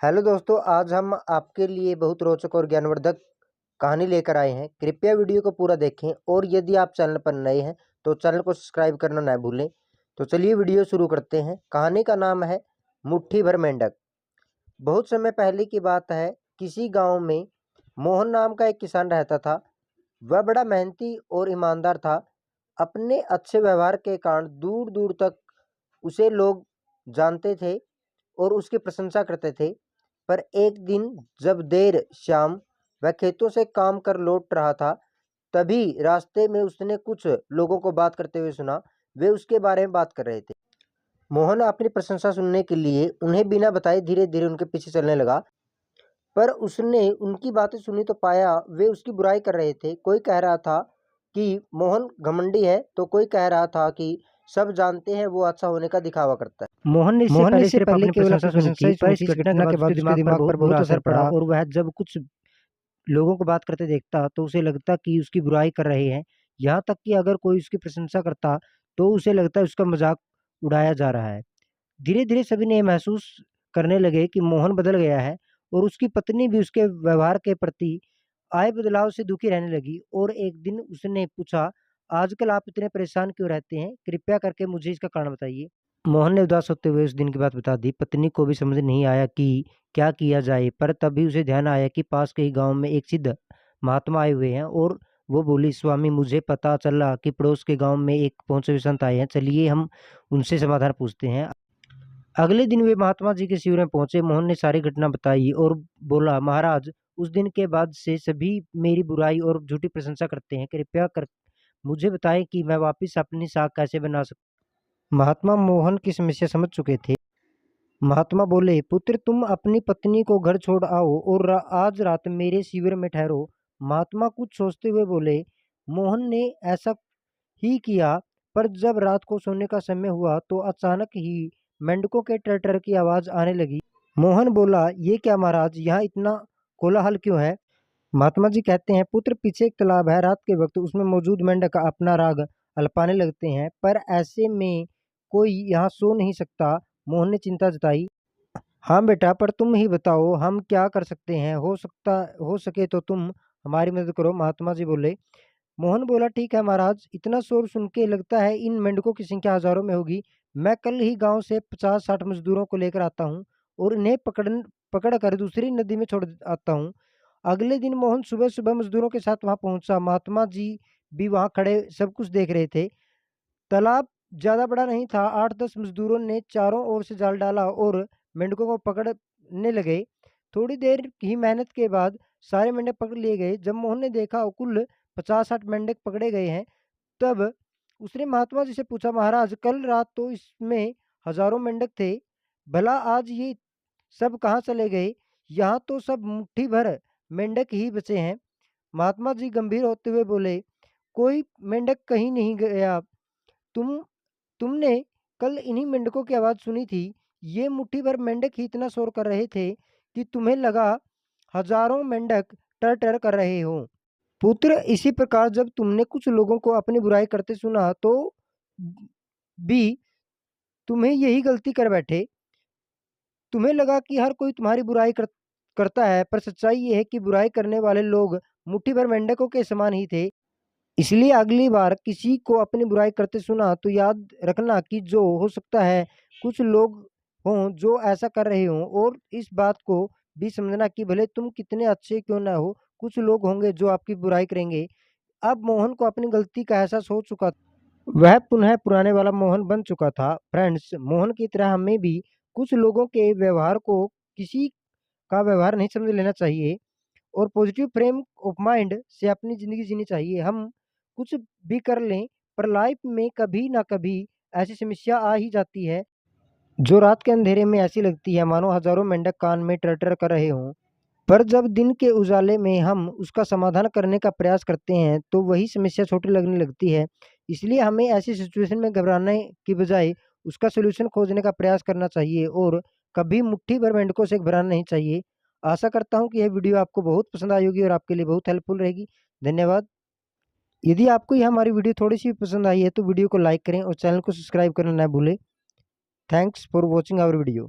Hello दोस्तों, आज हम आपके लिए बहुत रोचक और ज्ञानवर्धक कहानी लेकर आए हैं। कृपया वीडियो को पूरा देखें और यदि आप चैनल पर नए हैं तो चैनल को सब्सक्राइब करना न भूलें। तो चलिए वीडियो शुरू करते हैं। कहानी का नाम है मुट्ठी भर मेंढक। बहुत समय पहले की बात है। किसी गांव में मोहन नाम का एक किसान रहता था। वह बड़ा मेहनती और ईमानदार था। अपने अच्छे व्यवहार के कारण दूर दूर तक उसे लोग जानते थे और उसकी प्रशंसा करते थे। पर एक दिन जब देर शाम वह खेतों से काम कर लौट रहा था, तभी रास्ते में उसने कुछ लोगों को बात करते हुए सुना। वे उसके बारे में बात कर रहे थे। मोहन अपनी प्रशंसा सुनने के लिए उन्हें बिना बताए धीरे धीरे उनके पीछे चलने लगा। पर उसने उनकी बातें सुनी तो पाया वे उसकी बुराई कर रहे थे। कोई कह रहा था कि मोहन घमंडी है, तो कोई कह रहा था कि सब जानते हैं वो अच्छा होने का दिखावा करता है। मोहन ने इससे पहले सिर्फ अपनी प्रशंसा सुनी थी, पर इस घटना के बाद उसके दिमाग पर बहुत असर पड़ा और वह जब कुछ लोगों को बात करते देखता तो उसे लगता कि उसकी बुराई कर रहे हैं। यहाँ तक कि अगर कोई उसकी प्रशंसा करता तो उसे लगता है उसका मजाक उड़ाया जा रहा है। धीरे धीरे सभी ने महसूस करने लगे कि मोहन बदल गया है और उसकी पत्नी भी उसके व्यवहार के प्रति आए बदलाव से दुखी रहने लगी। और एक दिन उसने पूछा, आजकल आप इतने परेशान क्यों रहते हैं? कृपया करके मुझे इसका कारण बताइए। मोहन ने उदास होते हुए उस दिन की बात बता दी। पत्नी को भी समझ नहीं आया कि क्या किया जाए, पर तभी उसे ध्यान आया कि पास के ही गांव में एक सिद्ध महात्मा आए हुए हैं। और वो बोली, स्वामी, मुझे पता चला कि पड़ोस के गांव में एक पहुंचे हुए संत आए हैं, चलिए हम उनसे समाधान पूछते हैं। अगले दिन वे महात्मा जी के शिविर में पहुंचे। मोहन ने सारी घटना बताई और बोला, महाराज, उस दिन के बाद से सभी मेरी बुराई और झूठी प्रशंसा करते हैं। कृपया कर मुझे बताएं कि मैं वापस अपनी साख कैसे बना सकता। महात्मा मोहन की समस्या समझ चुके थे। महात्मा बोले, पुत्र, तुम अपनी पत्नी को घर छोड़ आओ और आज रात मेरे शिविर में ठहरो। महात्मा कुछ सोचते हुए बोले, मोहन ने ऐसा ही किया। पर जब रात को सोने का समय हुआ तो अचानक ही मेंढकों के टर की आवाज आने लगी। मोहन बोला, ये क्या महाराज, यहाँ इतना कोलाहल क्यों है? महात्मा जी कहते हैं, पुत्र, पीछे एक तालाब है। रात के वक्त उसमें मौजूद मेंढक अपना राग अल्पाने लगते हैं, पर ऐसे में कोई यहाँ सो नहीं सकता। मोहन ने चिंता जताई। हाँ बेटा, पर तुम ही बताओ हम क्या कर सकते हैं? हो सके तो तुम हमारी मदद करो, महात्मा जी बोले। मोहन बोला, ठीक है महाराज, इतना शोर सुन के लगता है इन मेंढकों की संख्या हजारों में होगी। मैं कल ही गांव से 50-60 मजदूरों को लेकर आता हूँ और इन्हें पकड़ कर दूसरी नदी में छोड़ आता हूँ। अगले दिन मोहन सुबह सुबह मजदूरों के साथ वहां पहुंचा। महात्मा जी भी वहां खड़े सब कुछ देख रहे थे। तालाब ज्यादा बड़ा नहीं था। 8-10 मजदूरों ने चारों ओर से जाल डाला और मेंढकों को पकड़ने लगे। थोड़ी देर की मेहनत के बाद सारे मेंढक पकड़ लिए गए। जब मोहन ने देखा कुल 50-60 मेंढक पकड़े गए हैं, तब उसने महात्मा जी से पूछा, महाराज, कल रात तो इसमें हजारों मेंढक थे, भला आज ये सब कहाँ चले गए? यहाँ तो सब मुट्ठी भर मेंढक ही बचे हैं। महात्मा जी गंभीर होते हुए बोले, कोई मेंढक कहीं नहीं गया। तुम तुमने कल इन्हीं मेंढकों की आवाज सुनी थी। ये मुट्ठी भर मेंढक ही इतना शोर कर रहे थे कि तुम्हें लगा हजारों मेंढक टर टर कर रहे हो। पुत्र, इसी प्रकार जब तुमने कुछ लोगों को अपनी बुराई करते सुना तो भी तुम्हें यही गलती कर बैठे। तुम्हें लगा कि हर कोई तुम्हारी करता है, पर सच्चाई ये है कि बुराई करने वाले लोग मुट्ठी भर मेंढकों के समान ही थे। इसलिए अगली बार किसी को अपनी बुराई करते सुना तो याद रखना कि जो हो सकता है कुछ लोग हों जो ऐसा कर रहे हों। और इस बात को भी समझना कि भले तुम कितने अच्छे क्यों ना हो, कुछ लोग होंगे जो आपकी बुराई करेंगे। अब मोहन को अपनी गलती का एहसास हो चुका था। वह पुनः पुराने वाला मोहन बन चुका था। फ्रेंड्स, मोहन की तरह हमें भी कुछ लोगों के व्यवहार को किसी का व्यवहार नहीं समझ लेना चाहिए और पॉजिटिव फ्रेम ऑफ माइंड से अपनी ज़िंदगी जीनी चाहिए। हम कुछ भी कर लें, पर लाइफ में कभी ना कभी ऐसी समस्या आ ही जाती है जो रात के अंधेरे में ऐसी लगती है मानो हजारों मेंढक कान में टर कर रहे हों। पर जब दिन के उजाले में हम उसका समाधान करने का प्रयास करते हैं तो वही समस्या छोटी लगने लगती है। इसलिए हमें ऐसी सिचुएशन में घबराने की बजाय उसका सलूशन खोजने का प्रयास करना चाहिए और कभी मुट्ठी भर मेंढकों से घबराना नहीं चाहिए। आशा करता हूँ कि यह वीडियो आपको बहुत पसंद आई होगी और आपके लिए बहुत हेल्पफुल रहेगी। धन्यवाद। यदि आपको यह हमारी वीडियो थोड़ी सी पसंद आई है तो वीडियो को लाइक करें और चैनल को सब्सक्राइब करना ना भूलें। Thanks for watching our video.